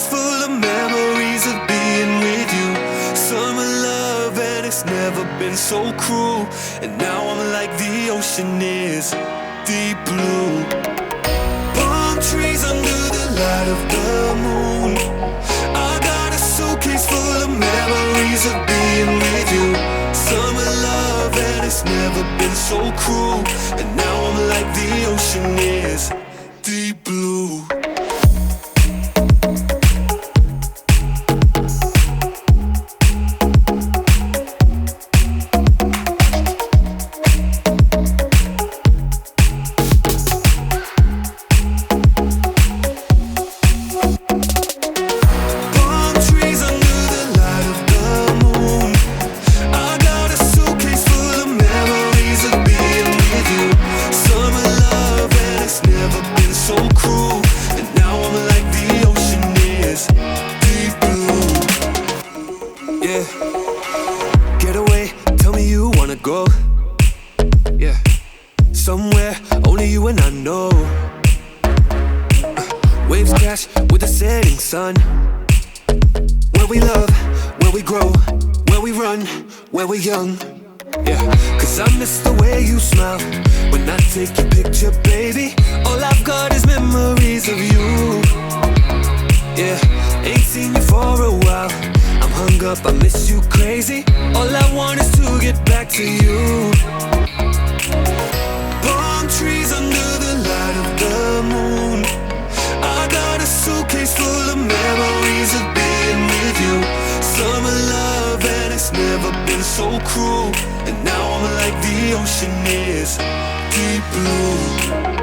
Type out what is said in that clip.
suitcase full of memories of being with you. Summer love and it's never been so cruel. And now I'm like the ocean is deep blue. Palm trees under the light of the moon. I got a suitcase full of memories of being with you. Summer love and it's never been so cruel. And now I'm like the ocean is deep blue. Get away, tell me you wanna go. Yeah, somewhere only you and I know. Waves crash with the setting sun. Where we love, where we grow, where we run, where we're young. Yeah, cause I miss the way you smile when I take your picture, baby. All I've got is memories of you. Yeah, ain't seen you for a while. I'm hung up, I miss you crazy. All I want is to get back to you. Palm trees under the light of the moon. I got a suitcase full of memories of being with you. Summer love and it's never been so cruel. And now I'm like the ocean is deep blue.